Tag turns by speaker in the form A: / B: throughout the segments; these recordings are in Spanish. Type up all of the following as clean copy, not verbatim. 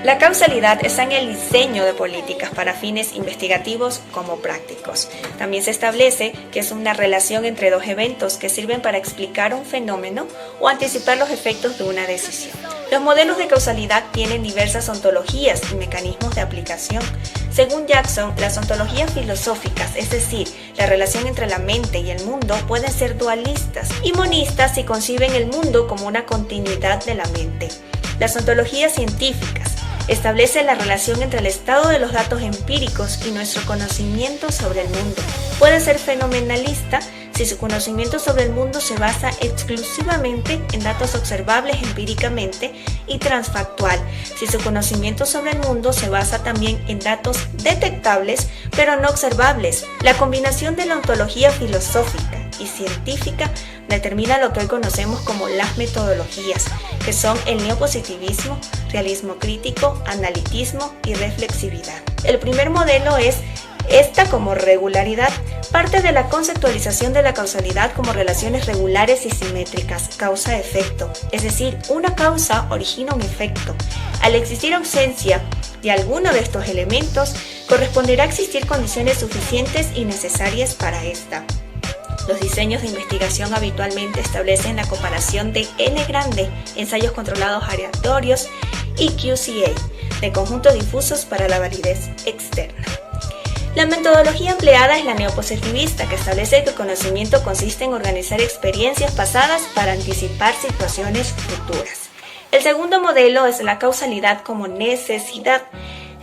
A: La causalidad está en el diseño de políticas para fines investigativos como prácticos. También se establece que es una relación entre dos eventos que sirven para explicar un fenómeno o anticipar los efectos de una decisión. Los modelos de causalidad tienen diversas ontologías y mecanismos de aplicación. Según Jackson, las ontologías filosóficas, es decir, la relación entre la mente y el mundo, pueden ser dualistas y monistas si conciben el mundo como una continuidad de la mente. Las ontologías científicas establece la relación entre el estado de los datos empíricos y nuestro conocimiento sobre el mundo. Puede ser fenomenalista si su conocimiento sobre el mundo se basa exclusivamente en datos observables empíricamente, y transfactual si su conocimiento sobre el mundo se basa también en datos detectables pero no observables. La combinación de la ontología filosófica y científica determina lo que hoy conocemos como las metodologías, que son el neopositivismo, realismo crítico, analitismo y reflexividad. El primer modelo es esta como regularidad. Parte de la conceptualización de la causalidad como relaciones regulares y simétricas, causa-efecto, es decir, una causa origina un efecto. Al existir ausencia de alguno de estos elementos, corresponderá a existir condiciones suficientes y necesarias para esta. Los diseños de investigación habitualmente establecen la comparación de N grande, ensayos controlados aleatorios, y QCA, de conjuntos difusos para la validez externa. La metodología empleada es la neopositivista, que establece que el conocimiento consiste en organizar experiencias pasadas para anticipar situaciones futuras. El segundo modelo es la causalidad como necesidad.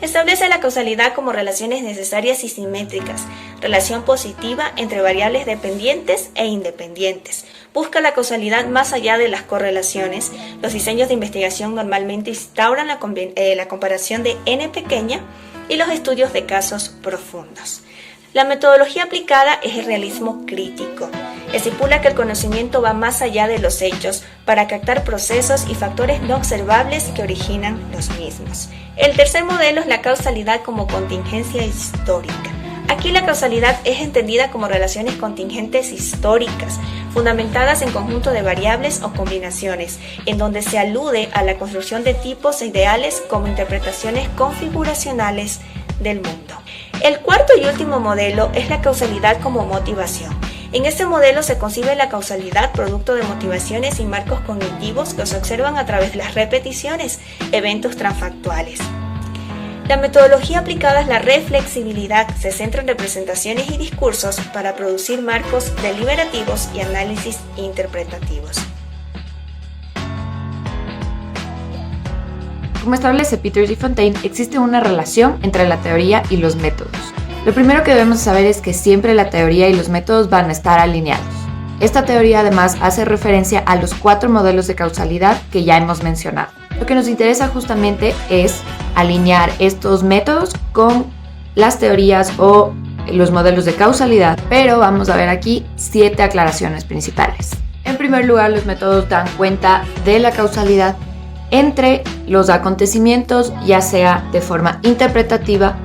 A: Establece la causalidad como relaciones necesarias y simétricas, relación positiva entre variables dependientes e independientes. Busca la causalidad más allá de las correlaciones. Los diseños de investigación normalmente instauran la comparación de N pequeña y los estudios de casos profundos. La metodología aplicada es el realismo crítico. Estipula que el conocimiento va más allá de los hechos para captar procesos y factores no observables que originan los mismos. El tercer modelo es la causalidad como contingencia histórica. Aquí la causalidad es entendida como relaciones contingentes históricas, fundamentadas en conjunto de variables o combinaciones, en donde se alude a la construcción de tipos e ideales como interpretaciones configuracionales del mundo. El cuarto y último modelo es la causalidad como motivación. En este modelo se concibe la causalidad producto de motivaciones y marcos cognitivos que se observan a través de las repeticiones, eventos transfactuales. La metodología aplicada es la reflexibilidad, se centra en representaciones y discursos para producir marcos deliberativos y análisis interpretativos.
B: Como establece Peters y Fontaine, existe una relación entre la teoría y los métodos. Lo primero que debemos saber es que siempre la teoría y los métodos van a estar alineados. Esta teoría además hace referencia a los 4 modelos de causalidad que ya hemos mencionado. Lo que nos interesa justamente es alinear estos métodos con las teorías o los modelos de causalidad, pero vamos a ver aquí 7 aclaraciones principales. En primer lugar, los métodos dan cuenta de la causalidad entre los acontecimientos, ya sea de forma interpretativa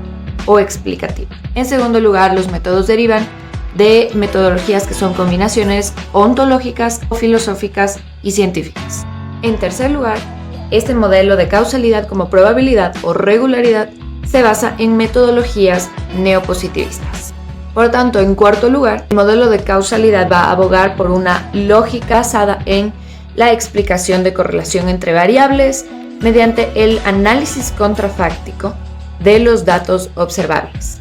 B: o explicativa. En segundo lugar, los métodos derivan de metodologías que son combinaciones ontológicas, filosóficas y científicas. En tercer lugar, este modelo de causalidad como probabilidad o regularidad se basa en metodologías neopositivistas. Por lo tanto, en cuarto lugar, el modelo de causalidad va a abogar por una lógica basada en la explicación de correlación entre variables mediante el análisis contrafáctico de los datos observables.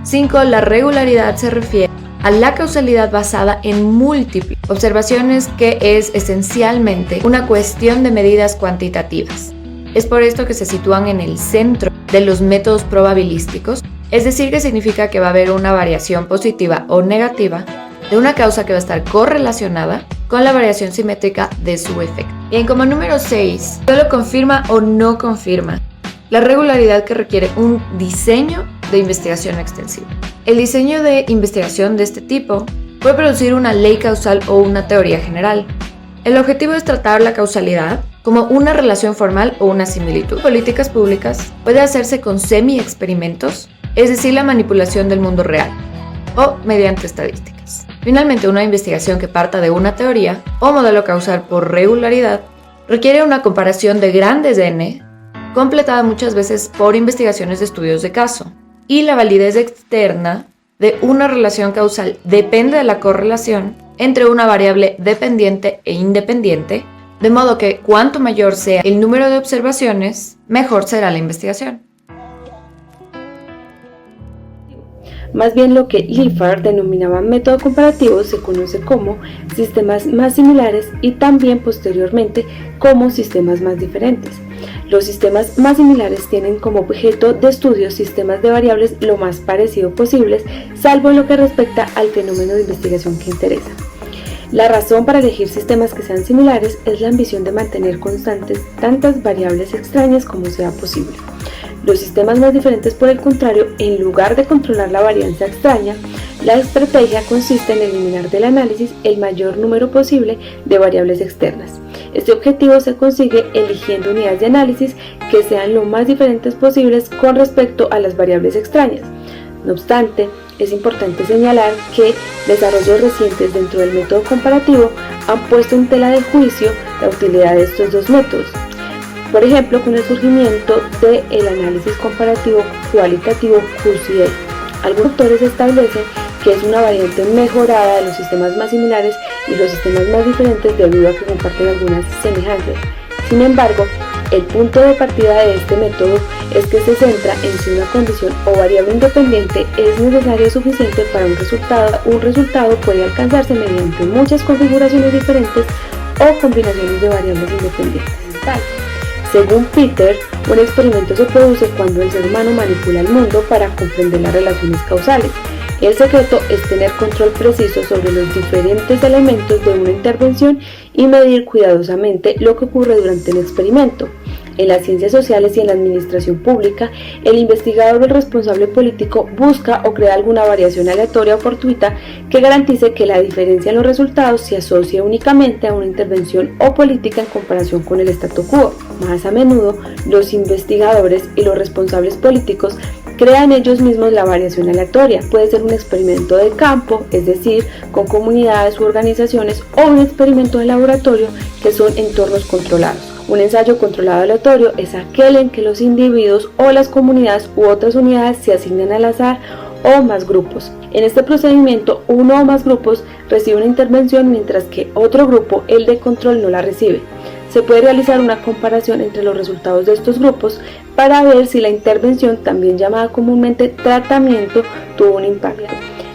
B: 5. La regularidad se refiere a la causalidad basada en múltiples observaciones, que es esencialmente una cuestión de medidas cuantitativas. Es por esto que se sitúan en el centro de los métodos probabilísticos, es decir, que significa que va a haber una variación positiva o negativa de una causa que va a estar correlacionada con la variación simétrica de su efecto. Bien, como número 6, solo confirma o no confirma la regularidad que requiere un diseño de investigación extensiva. El diseño de investigación de este tipo puede producir una ley causal o una teoría general. El objetivo es tratar la causalidad como una relación formal o una similitud. Políticas públicas puede hacerse con semi-experimentos, es decir, la manipulación del mundo real, o mediante estadísticas. Finalmente, una investigación que parta de una teoría o modelo causal por regularidad requiere una comparación de grandes N completada muchas veces por investigaciones de estudios de caso. Y la validez externa de una relación causal depende de la correlación entre una variable dependiente e independiente, de modo que cuanto mayor sea el número de observaciones, mejor será la investigación.
C: Más bien, lo que Liffard denominaba método comparativo se conoce como sistemas más similares y también posteriormente como sistemas más diferentes. Los sistemas más similares tienen como objeto de estudio sistemas de variables lo más parecido posibles, salvo en lo que respecta al fenómeno de investigación que interesa. La razón para elegir sistemas que sean similares es la ambición de mantener constantes tantas variables extrañas como sea posible. Los sistemas más diferentes, por el contrario, en lugar de controlar la varianza extraña, la estrategia consiste en eliminar del análisis el mayor número posible de variables externas. Este objetivo se consigue eligiendo unidades de análisis que sean lo más diferentes posibles con respecto a las variables extrañas. No obstante, es importante señalar que desarrollos recientes dentro del método comparativo han puesto en tela de juicio la utilidad de estos dos métodos. Por ejemplo, con el surgimiento del análisis comparativo cualitativo QCA. Algunos autores establecen que es una variante mejorada de los sistemas más similares y los sistemas más diferentes debido a que comparten algunas semejanzas. Sin embargo, el punto de partida de este método es que se centra en si una condición o variable independiente es necesaria o suficiente para un resultado. Un resultado puede alcanzarse mediante muchas configuraciones diferentes o combinaciones de variables independientes. Según Peter, un experimento se produce cuando el ser humano manipula el mundo para comprender las relaciones causales. El secreto es tener control preciso sobre los diferentes elementos de una intervención y medir cuidadosamente lo que ocurre durante el experimento. En las ciencias sociales y en la administración pública, el investigador o el responsable político busca o crea alguna variación aleatoria o fortuita que garantice que la diferencia en los resultados se asocie únicamente a una intervención o política en comparación con el statu quo. Más a menudo, los investigadores y los responsables políticos crean ellos mismos la variación aleatoria. Puede ser un experimento de campo, es decir, con comunidades u organizaciones, o un experimento de laboratorio, que son entornos controlados. Un ensayo controlado aleatorio es aquel en que los individuos o las comunidades u otras unidades se asignan al azar o más grupos. En este procedimiento, uno o más grupos reciben una intervención mientras que otro grupo, el de control, no la recibe. Se puede realizar una comparación entre los resultados de estos grupos para ver si la intervención, también llamada comúnmente tratamiento, tuvo un impacto.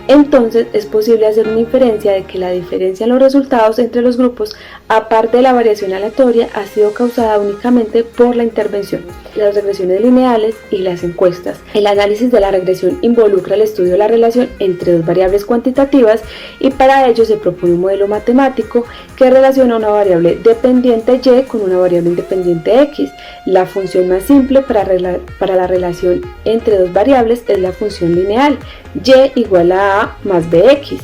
C: Entonces es posible hacer una inferencia de que la diferencia en los resultados entre los grupos, aparte de la variación aleatoria, ha sido causada únicamente por la intervención. Las regresiones lineales y las encuestas. El análisis de la regresión involucra el estudio de la relación entre dos variables cuantitativas y para ello se propone un modelo matemático que relaciona una variable dependiente y con una variable independiente x. La función más simple para la relación entre dos variables es la función lineal y igual a más bx.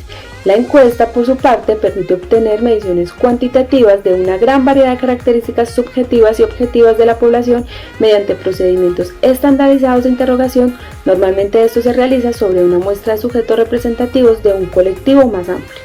C: La encuesta, por su parte, permite obtener mediciones cuantitativas de una gran variedad de características subjetivas y objetivas de la población mediante procedimientos estandarizados de interrogación. Normalmente esto se realiza sobre una muestra de sujetos representativos de un colectivo más amplio.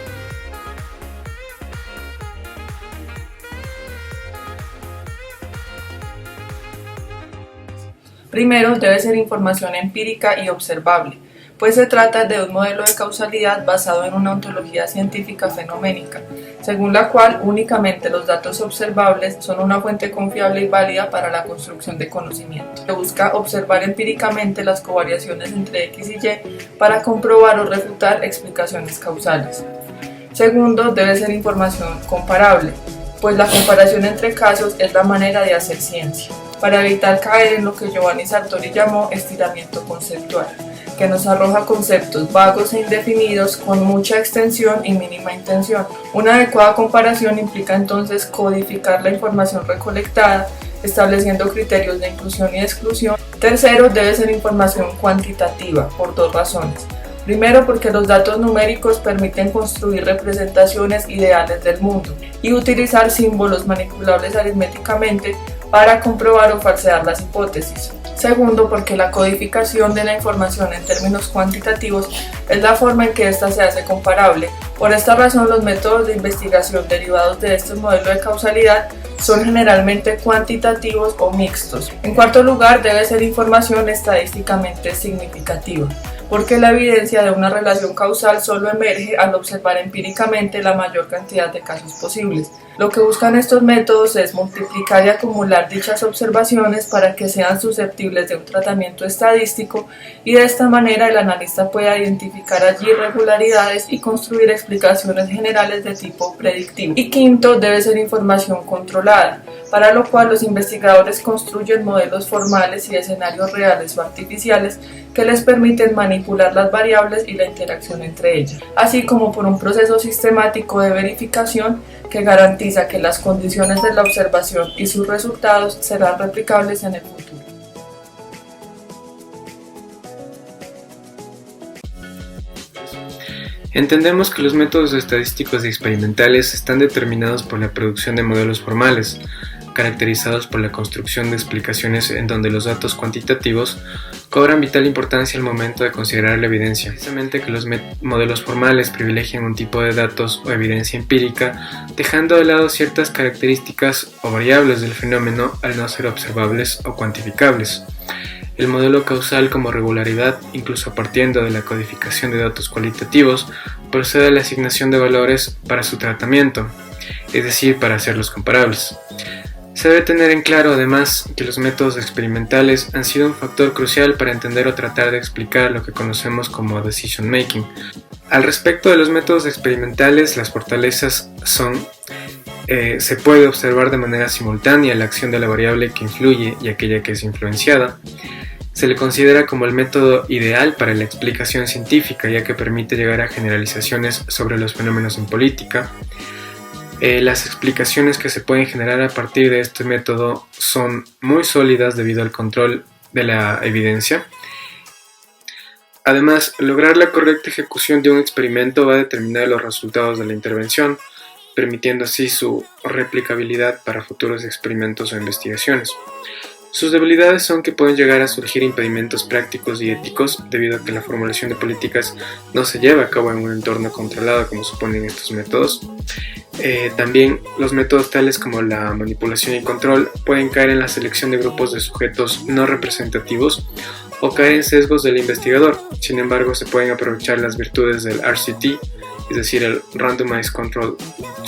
D: Primero, debe ser información empírica y observable, pues se trata de un modelo de causalidad basado en una ontología científica fenoménica, según la cual únicamente los datos observables son una fuente confiable y válida para la construcción de conocimiento. Se busca observar empíricamente las covariaciones entre X y Y para comprobar o refutar explicaciones causales. Segundo, debe ser información comparable, pues la comparación entre casos es la manera de hacer ciencia, para evitar caer en lo que Giovanni Sartori llamó estiramiento conceptual, que nos arroja conceptos vagos e indefinidos con mucha extensión y mínima intención. Una adecuada comparación implica entonces codificar la información recolectada, estableciendo criterios de inclusión y exclusión. Tercero, debe ser información cuantitativa, por dos razones. Primero, porque los datos numéricos permiten construir representaciones ideales del mundo y utilizar símbolos manipulables aritméticamente para comprobar o falsear las hipótesis. Segundo, porque la codificación de la información en términos cuantitativos es la forma en que ésta se hace comparable. Por esta razón, los métodos de investigación derivados de este modelo de causalidad son generalmente cuantitativos o mixtos. En cuarto lugar, debe ser información estadísticamente significativa, porque la evidencia de una relación causal solo emerge al observar empíricamente la mayor cantidad de casos posibles. Lo que buscan estos métodos es multiplicar y acumular dichas observaciones para que sean susceptibles de un tratamiento estadístico y de esta manera el analista pueda identificar allí irregularidades y construir explicaciones generales de tipo predictivo. Y quinto, debe ser información controlada, para lo cual los investigadores construyen modelos formales y escenarios reales o artificiales que les permiten manipular las variables y la interacción entre ellas, así como por un proceso sistemático de verificación que garantiza que las condiciones de la observación y sus resultados serán replicables en el futuro.
E: Entendemos que los métodos estadísticos y experimentales están determinados por la producción de modelos formales, caracterizados por la construcción de explicaciones en donde los datos cuantitativos cobran vital importancia al momento de considerar la evidencia. Precisamente que los modelos formales privilegian un tipo de datos o evidencia empírica, dejando de lado ciertas características o variables del fenómeno al no ser observables o cuantificables. El modelo causal como regularidad, incluso partiendo de la codificación de datos cualitativos, procede a la asignación de valores para su tratamiento, es decir, para hacerlos comparables. Se debe tener en claro además que los métodos experimentales han sido un factor crucial para entender o tratar de explicar lo que conocemos como decision making. Al respecto de los métodos experimentales, las fortalezas son se puede observar de manera simultánea la acción de la variable que influye y aquella que es influenciada. Se le considera como el método ideal para la explicación científica, ya que permite llegar a generalizaciones sobre los fenómenos en política. Las explicaciones que se pueden generar a partir de este método son muy sólidas debido al control de la evidencia. Además, lograr la correcta ejecución de un experimento va a determinar los resultados de la intervención, permitiendo así su replicabilidad para futuros experimentos o investigaciones. Sus debilidades son que pueden llegar a surgir impedimentos prácticos y éticos debido a que la formulación de políticas no se lleva a cabo en un entorno controlado como suponen estos métodos. También los métodos tales como la manipulación y control pueden caer en la selección de grupos de sujetos no representativos o caer en sesgos del investigador. Sin embargo, se pueden aprovechar las virtudes del RCT, es decir, el Randomized Control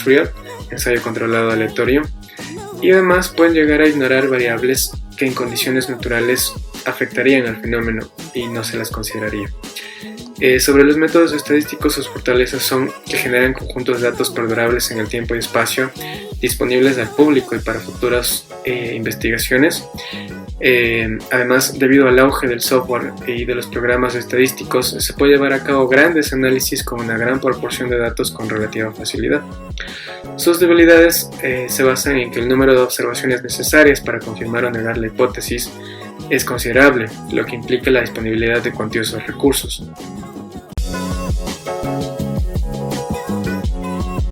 E: Trial, ensayo controlado aleatorio, y además pueden llegar a ignorar variables que en condiciones naturales afectarían al fenómeno y no se las consideraría. Sobre los métodos estadísticos, sus fortalezas son que generan conjuntos de datos perdurables en el tiempo y espacio, disponibles al público y para futuras investigaciones. Además, debido al auge del software y de los programas estadísticos, se puede llevar a cabo grandes análisis con una gran proporción de datos con relativa facilidad. Sus debilidades se basan en que el número de observaciones necesarias para confirmar o negar la hipótesis es considerable, lo que implica la disponibilidad de cuantiosos recursos.